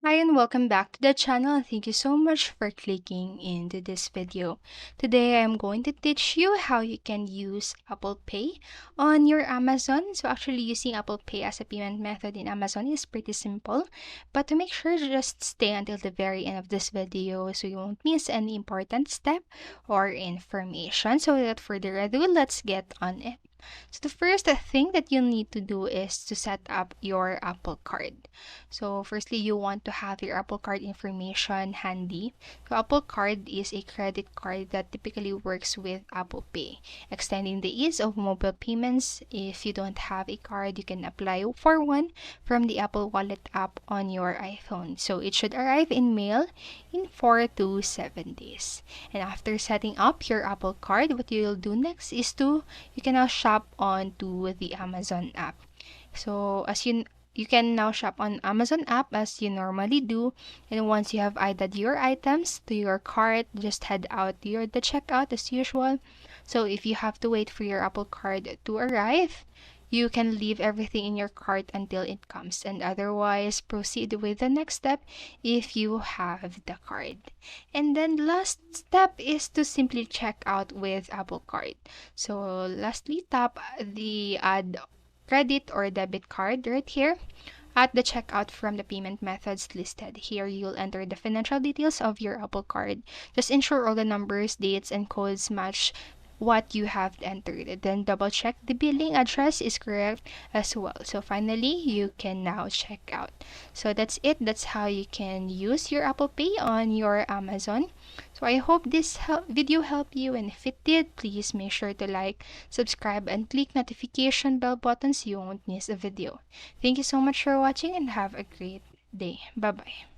Hi and welcome back to the channel. Thank you so much for clicking into this video. Today I'm going to teach you how you can use Apple Pay on your Amazon. So actually using Apple Pay as a payment method in Amazon is pretty simple. But to make sure, just stay until the very end of this video so you won't miss any important step or information. So without further ado, let's get on it. So the first thing that you need to do is to set up your Apple Card. So firstly, you want to have your Apple Card information handy. So Apple Card is a credit card that typically works with Apple Pay, extending the ease of mobile payments. If you don't have a card, you can apply for one from the Apple Wallet app on your iPhone. So it should arrive in mail in 4 to 7 days. And after setting up your Apple Card, what you'll do next is you can now shop on to the Amazon app. So you can now shop on Amazon app as you normally do, and once you have added your items to your cart, just head out to the checkout as usual. So if you have to wait for your Apple Card to arrive, you can leave everything in your cart until it comes, and otherwise proceed with the next step if you have the card. And then last step is to simply check out with Apple Card. So lastly, tap the add credit or debit card right here at the checkout from the payment methods listed. Here, you'll enter the financial details of your Apple Card. Just ensure all the numbers, dates, and codes match what you have entered. Then double check the billing address is correct as well. So finally, you can now check out. So that's it. That's how you can use your Apple Pay on your Amazon. So I hope this video helped you, and if it did, please make sure to like, subscribe, and click notification bell button so you won't miss a video. Thank you so much for watching and have a great day. Bye bye.